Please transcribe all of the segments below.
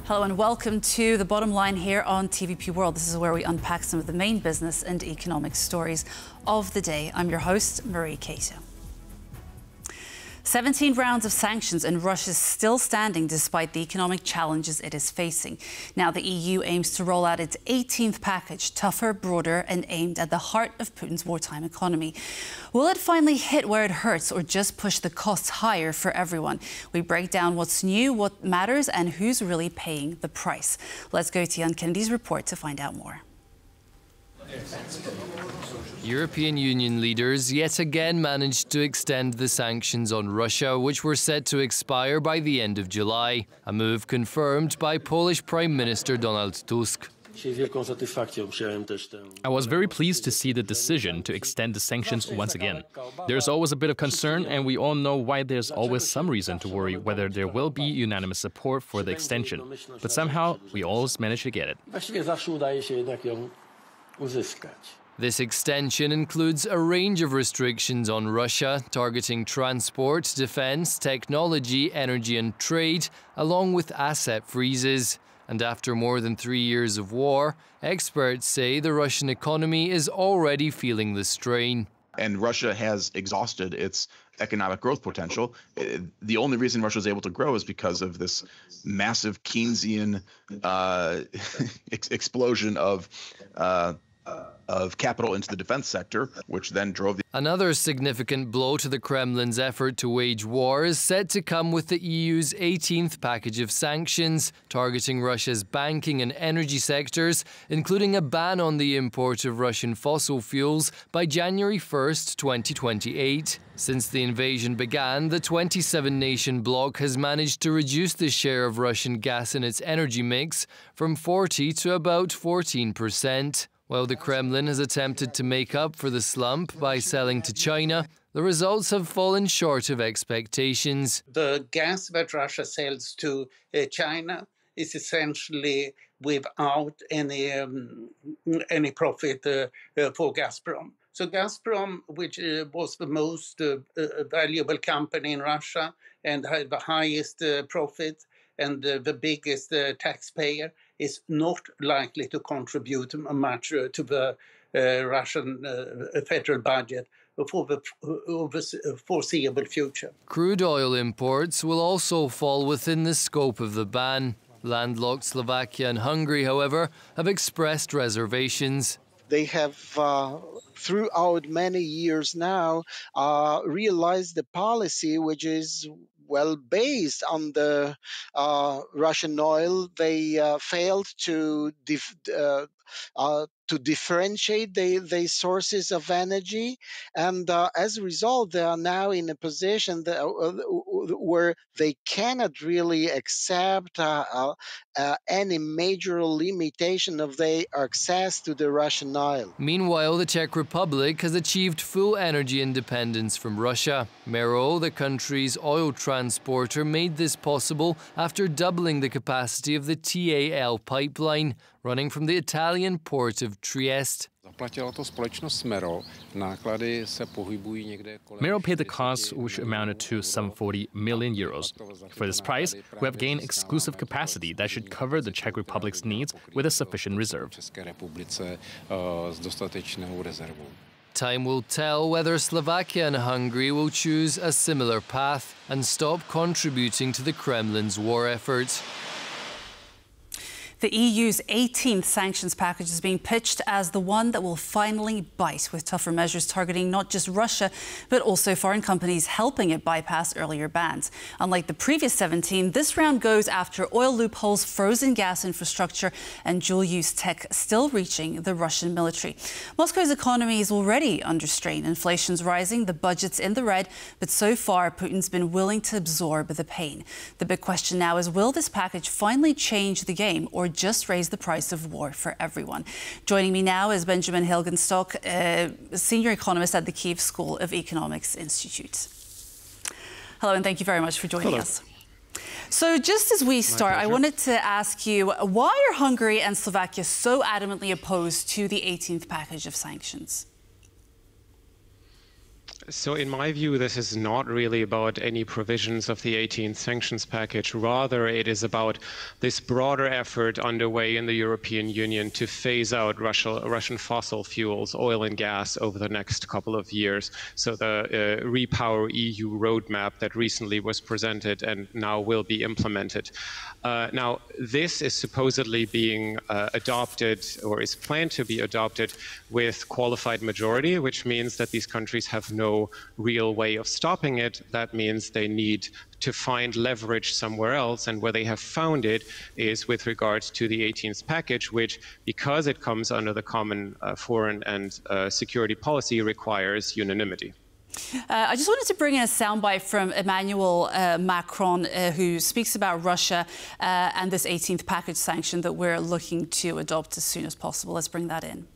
Hello and welcome to The Bottom Line here on TVP World. This is where we unpack some of the main business and economic stories of the day. I'm your host, Marie Cato. 17 rounds of sanctions and Russia is still standing despite the economic challenges it is facing. Now the EU aims to roll out its 18th package, tougher, broader and aimed at the heart of Putin's wartime economy. Will it finally hit where it hurts or just push the costs higher for everyone? We break down what's new, what matters and who's really paying the price. Let's go to Jan Kennedy's report to find out more. European Union leaders yet again managed to extend the sanctions on Russia, which were set to expire by the end of July, a move confirmed by Polish Prime Minister Donald Tusk. I was very pleased to see the decision to extend the sanctions once again. There's always a bit of concern, and we all know why there's always some reason to worry whether there will be unanimous support for the extension. But somehow, we always manage to get it. This extension includes a range of restrictions on Russia, targeting transport, defense, technology, energy and trade, along with asset freezes. And after more than 3 years of war, experts say the Russian economy is already feeling the strain. And Russia has exhausted its economic growth potential. The only reason Russia is able to grow is because of this massive Keynesian explosion of capital into the defense sector, which then drove the... Another significant blow to the Kremlin's effort to wage war is set to come with the EU's 18th package of sanctions, targeting Russia's banking and energy sectors, including a ban on the import of Russian fossil fuels by January 1st, 2028. Since the invasion began, the 27-nation bloc has managed to reduce the share of Russian gas in its energy mix from 40 to about 14%. While the Kremlin has attempted to make up for the slump by selling to China, the results have fallen short of expectations. The gas that Russia sells to China is essentially without any profit for Gazprom. So Gazprom, which was the most valuable company in Russia and had the highest profit and the biggest taxpayer, is not likely to contribute much to the Russian federal budget for the foreseeable future. Crude oil imports will also fall within the scope of the ban. Landlocked Slovakia and Hungary, however, have expressed reservations. They have, throughout many years now, realized the policy which is well based on the Russian oil. They failed to differentiate the sources of energy, and as a result, they are now in a position where they cannot really accept any major limitation of their access to the Russian oil. Meanwhile, the Czech Republic has achieved full energy independence from Russia. Mero, the country's oil transporter, made this possible after doubling the capacity of the TAL pipeline, running from the Italian port of Trieste. Mero paid the costs, which amounted to some 40 million euros. For this price, we have gained exclusive capacity that should cover the Czech Republic's needs with a sufficient reserve. Time will tell whether Slovakia and Hungary will choose a similar path and stop contributing to the Kremlin's war effort. The EU's 18th sanctions package is being pitched as the one that will finally bite, with tougher measures targeting not just Russia, but also foreign companies helping it bypass earlier bans. Unlike the previous 17, this round goes after oil loopholes, frozen gas infrastructure and dual-use tech still reaching the Russian military. Moscow's economy is already under strain. Inflation's rising, the budget's in the red, but so far Putin's been willing to absorb the pain. The big question now is, will this package finally change the game or just raise the price of war for everyone? Joining me now is Benjamin Hilgenstock, senior economist at the Kyiv School of Economics Institute. Hello, and thank you very much for joining us. So just as we start, I wanted to ask you, why are Hungary and Slovakia so adamantly opposed to the 18th package of sanctions? So in my view, this is not really about any provisions of the 18th sanctions package. Rather, it is about this broader effort underway in the European Union to phase out Russian fossil fuels, oil and gas, over the next couple of years. So the Repower EU roadmap that recently was presented and now will be implemented. Now, this is supposedly being adopted, or is planned to be adopted, with qualified majority, which means that these countries have no real way of stopping it. That means they need to find leverage somewhere else, and where they have found it is with regards to the 18th package, which, because it comes under the common foreign and security policy, requires unanimity. I just wanted to bring in a soundbite from Emmanuel Macron, who speaks about Russia and this 18th package sanction that we're looking to adopt as soon as possible. Let's bring that in.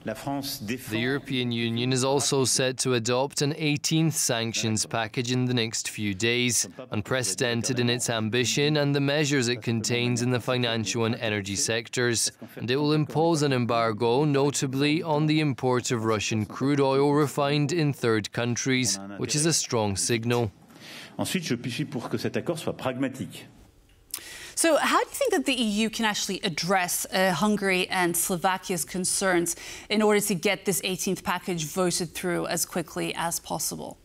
The European Union is also set to adopt an 18th sanctions package in the next few days, unprecedented in its ambition and the measures it contains in the financial and energy sectors. And it will impose an embargo, notably on the import of Russian crude oil refined in third countries, which is a strong signal. Ensuite, je suis pour que cet accord soit pragmatique. So how do you think that the EU can actually address Hungary and Slovakia's concerns in order to get this 18th package voted through as quickly as possible?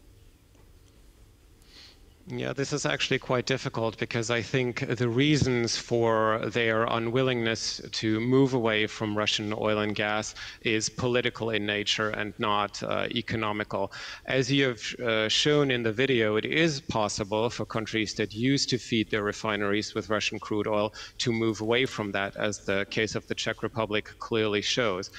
Yeah, this is actually quite difficult, because I think the reasons for their unwillingness to move away from Russian oil and gas is political in nature and not economical. As you have shown in the video, it is possible for countries that used to feed their refineries with Russian crude oil to move away from that, as the case of the Czech Republic clearly shows.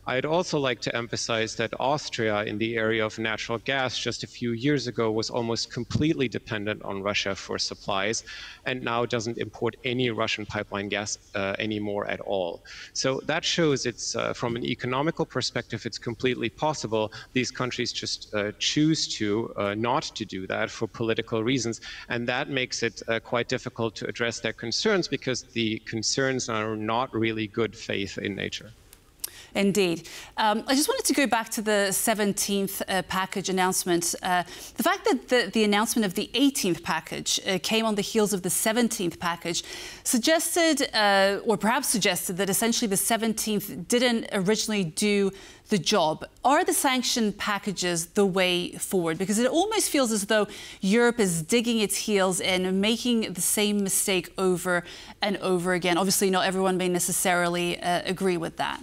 I'd also like to emphasize that Austria, in the area of natural gas, just a few years ago was almost completely dependent on Russia for supplies, and now doesn't import any Russian pipeline gas anymore at all. So that shows it's, from an economical perspective, it's completely possible. These countries just choose to not to do that for political reasons, and that makes it quite difficult to address their concerns, because the concerns are not really good faith in nature. Indeed. I just wanted to go back to the 17th package announcement. The fact that the announcement of the 18th package came on the heels of the 17th package suggested, or perhaps suggested, that essentially the 17th didn't originally do the job. Are the sanction packages the way forward? Because it almost feels as though Europe is digging its heels in and making the same mistake over and over again. Obviously, not everyone may necessarily agree with that.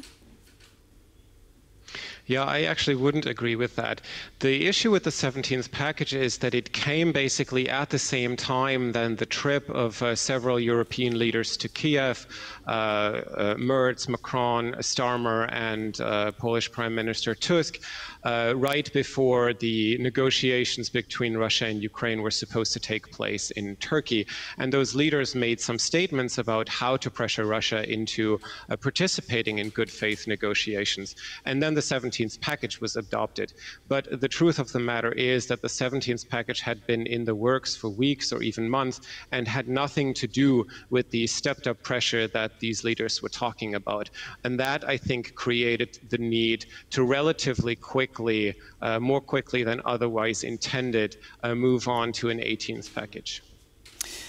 Yeah, I actually wouldn't agree with that. The issue with the 17th package is that it came basically at the same time than the trip of several European leaders to Kiev, Merz, Macron, Starmer, and Polish Prime Minister Tusk, right before the negotiations between Russia and Ukraine were supposed to take place in Turkey. And those leaders made some statements about how to pressure Russia into participating in good faith negotiations. And then the 17th package was adopted. But the truth of the matter is that the 17th package had been in the works for weeks or even months and had nothing to do with the stepped up pressure that these leaders were talking about. And that, I think, created the need to relatively quickly, more quickly than otherwise intended, move on to an 18th package.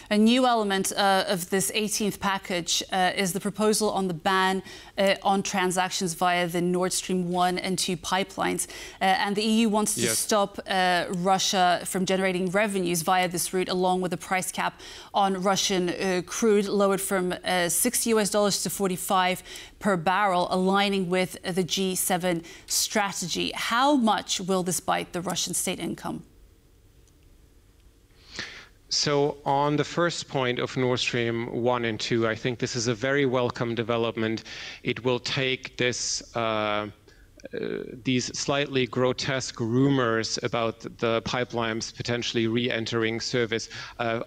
A new element of this 18th package is the proposal on the ban on transactions via the Nord Stream 1 and 2 pipelines. And the EU wants to stop Russia from generating revenues via this route, along with a price cap on Russian crude lowered from $60 to 45 per barrel, aligning with the G7 strategy. How much will this bite the Russian state income? So on the first point of Nord Stream 1 and 2, I think this is a very welcome development. It will take this these slightly grotesque rumors about the pipelines potentially re-entering service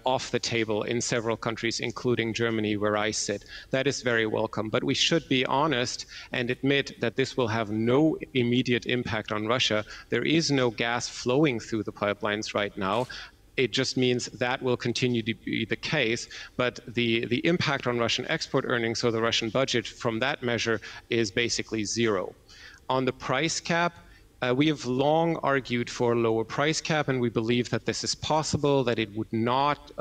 off the table in several countries, including Germany, where I sit. That is very welcome. But we should be honest and admit that this will have no immediate impact on Russia. There is no gas flowing through the pipelines right now. It just means that will continue to be the case, but the impact on Russian export earnings or the Russian budget from that measure is basically zero. On the price cap, We have long argued for a lower price cap, and we believe that this is possible, that it would not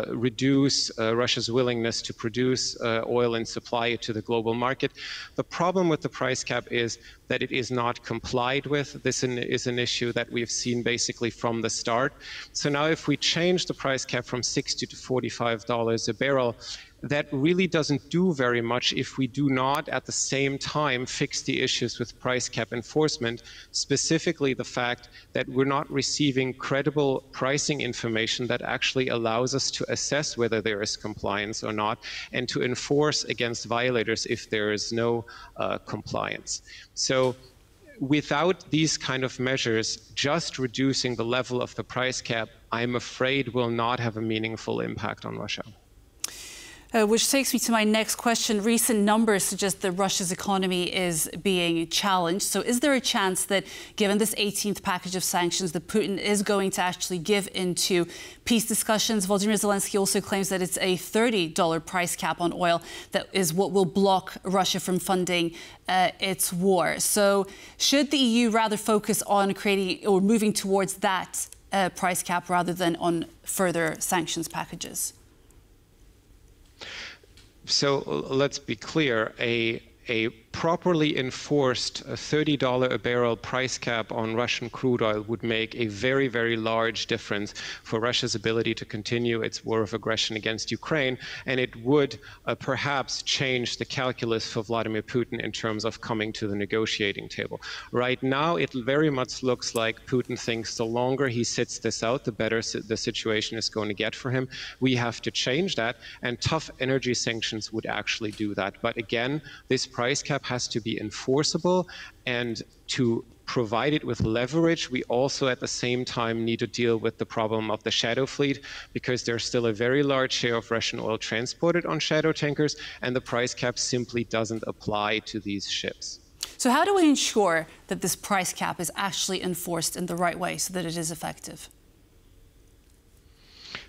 reduce Russia's willingness to produce oil and supply it to the global market. The problem with the price cap is that it is not complied with. This is an issue that we've seen basically from the start. So now if we change the price cap from $60 to $45 a barrel, that really doesn't do very much if we do not at the same time fix the issues with price cap enforcement, specifically the fact that we're not receiving credible pricing information that actually allows us to assess whether there is compliance or not, and to enforce against violators if there is no compliance. So without these kind of measures, just reducing the level of the price cap, I'm afraid will not have a meaningful impact on Russia. Which takes me to my next question. Recent numbers suggest that Russia's economy is being challenged. So is there a chance that, given this 18th package of sanctions, that Putin is going to actually give into peace discussions? Volodymyr Zelensky also claims that it's a $30 price cap on oil that is what will block Russia from funding its war. So should the EU rather focus on creating or moving towards that price cap rather than on further sanctions packages? So let's be clear, a properly enforced $30 a barrel price cap on Russian crude oil would make a very, very large difference for Russia's ability to continue its war of aggression against Ukraine, and it would perhaps change the calculus for Vladimir Putin in terms of coming to the negotiating table. Right now, it very much looks like Putin thinks the longer he sits this out, the better the situation is going to get for him. We have to change that, and tough energy sanctions would actually do that. But again, this price cap has to be enforceable, and to provide it with leverage, we also at the same time need to deal with the problem of the shadow fleet, because there's still a very large share of Russian oil transported on shadow tankers, and the price cap simply doesn't apply to these ships. So how do we ensure that this price cap is actually enforced in the right way so that it is effective?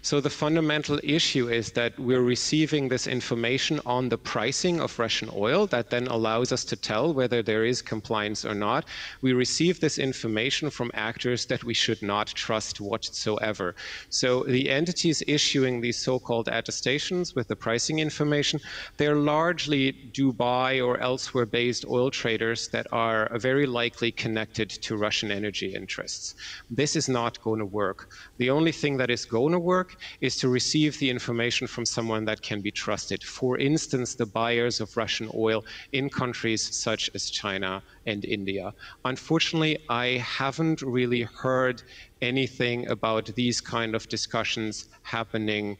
So the fundamental issue is that we're receiving this information on the pricing of Russian oil that then allows us to tell whether there is compliance or not. We receive this information from actors that we should not trust whatsoever. So the entities issuing these so-called attestations with the pricing information, they're largely Dubai or elsewhere based oil traders that are very likely connected to Russian energy interests. This is not going to work. The only thing that is going to work is to receive the information from someone that can be trusted. For instance, the buyers of Russian oil in countries such as China and India. Unfortunately, I haven't really heard anything about these kind of discussions happening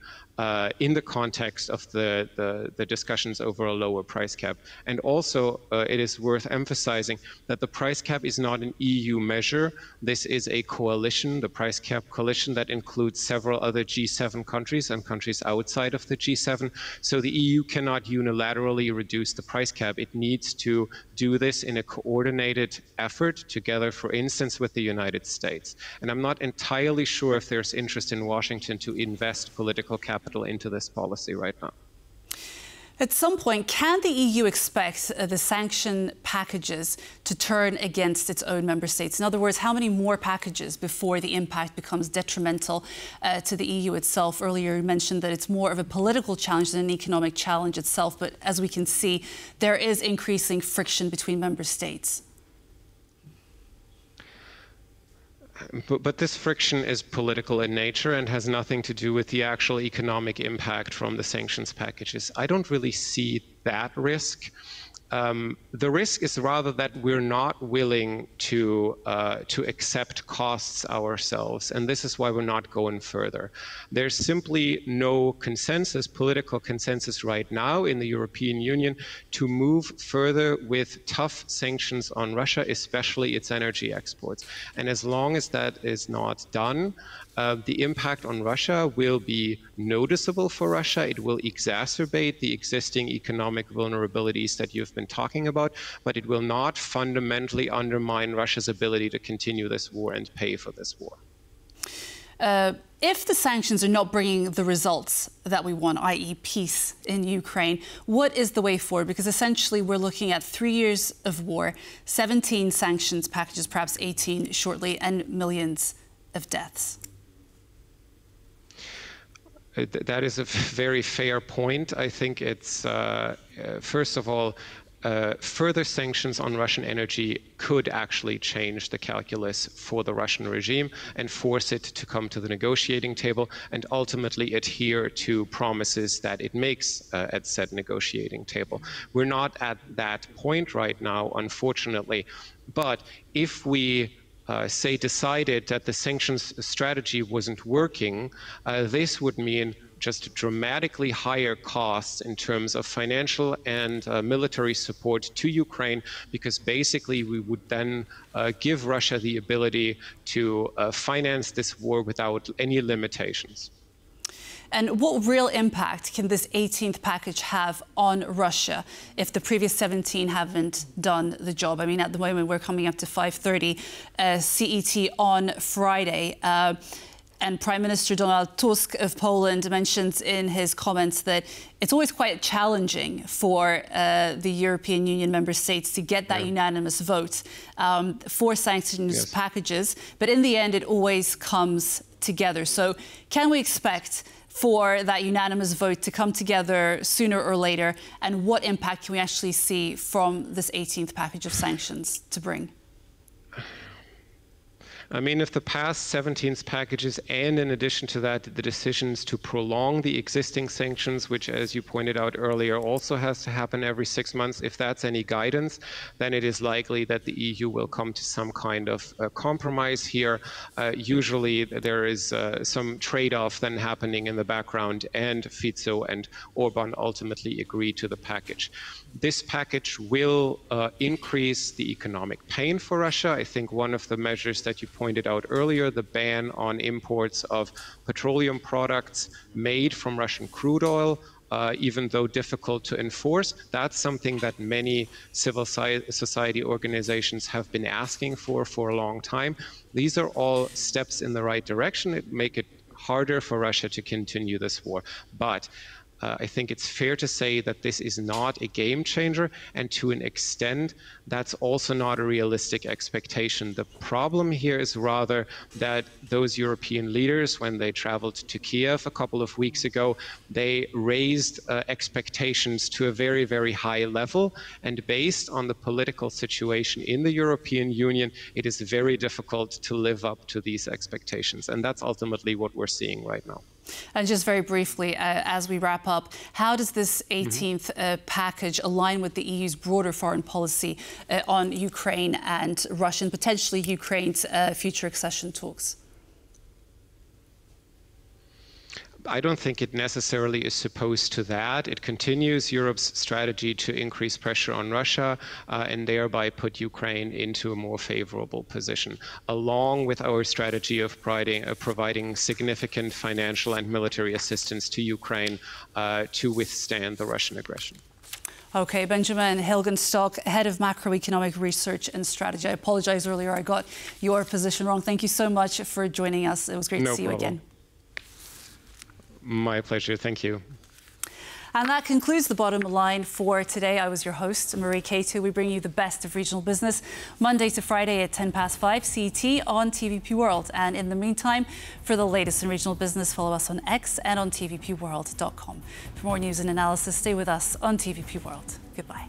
in the context of the discussions over a lower price cap. And also, it is worth emphasizing that the price cap is not an EU measure. This is a coalition, the price cap coalition, that includes several other G7 countries and countries outside of the G7. So the EU cannot unilaterally reduce the price cap. It needs to do this in a coordinated effort together, for instance, with the United States. And I'm not entirely sure if there's interest in Washington to invest political capital into this policy right now. At some point, can the EU expect the sanction packages to turn against its own member states? In other words, how many more packages before the impact becomes detrimental to the EU itself? Earlier, you mentioned that it's more of a political challenge than an economic challenge itself. But as we can see, there is increasing friction between member states. But this friction is political in nature and has nothing to do with the actual economic impact from the sanctions packages. I don't really see that risk. The risk is rather that we're not willing to accept costs ourselves, and this is why we're not going further. There's simply no consensus, political consensus right now in the European Union to move further with tough sanctions on Russia, especially its energy exports. And as long as that is not done, the impact on Russia will be noticeable for Russia. It will exacerbate the existing economic vulnerabilities that you've been talking about, but it will not fundamentally undermine Russia's ability to continue this war and pay for this war. If the sanctions are not bringing the results that we want, i.e. peace in Ukraine, what is the way forward? Because essentially we're looking at 3 years of war, 17 sanctions packages, perhaps 18 shortly, and millions of deaths. That is a very fair point. I think it's, first of all, further sanctions on Russian energy could actually change the calculus for the Russian regime and force it to come to the negotiating table and ultimately adhere to promises that it makes at said negotiating table. We're not at that point right now, unfortunately, but if we say decided that the sanctions strategy wasn't working, this would mean just dramatically higher costs in terms of financial and military support to Ukraine, because basically we would then give Russia the ability to finance this war without any limitations. And what real impact can this 18th package have on Russia if the previous 17 haven't done the job? I mean, at the moment, we're coming up to 5:30 CET on Friday. And Prime Minister Donald Tusk of Poland mentions in his comments that it's always quite challenging for the European Union member states to get that unanimous vote for sanctions packages. But in the end, it always comes together. So can we expect for that unanimous vote to come together sooner or later? And what impact can we actually see from this 18th package of sanctions to bring? I mean, if the past 17th packages and in addition to that, the decisions to prolong the existing sanctions, which, as you pointed out earlier, also has to happen every 6 months, if that's any guidance, then it is likely that the EU will come to some kind of compromise here. Usually there is some trade-off then happening in the background, and Fico and Orban ultimately agree to the package. This package will increase the economic pain for Russia. I think one of the measures that you pointed out earlier, the ban on imports of petroleum products made from Russian crude oil, even though difficult to enforce, that's something that many civil society organizations have been asking for a long time. These are all steps in the right direction. It make it harder for Russia to continue this war. But I think it's fair to say that this is not a game changer, and to an extent, that's also not a realistic expectation. The problem here is rather that those European leaders, when they traveled to Kiev a couple of weeks ago, they raised expectations to a very, very high level. And based on the political situation in the European Union, it is very difficult to live up to these expectations. And that's ultimately what we're seeing right now. And just very briefly, as we wrap up, how does this 18th package align with the EU's broader foreign policy on Ukraine and Russia, and potentially Ukraine's future accession talks? I don't think it necessarily is supposed to that. It continues Europe's strategy to increase pressure on Russia and thereby put Ukraine into a more favorable position, along with our strategy of providing significant financial and military assistance to Ukraine to withstand the Russian aggression. OK, Benjamin Hilgenstock, Head of Macroeconomic Research and Strategy. I apologize earlier, I got your position wrong. Thank you so much for joining us. It was great to see you again. My pleasure. Thank you. And that concludes the Bottom Line for today. I was your host, Marie Cato. We bring you the best of regional business Monday to Friday at 5:10 CET on TVP World. And in the meantime, for the latest in regional business, follow us on X and on tvpworld.com. For more news and analysis, stay with us on TVP World. Goodbye.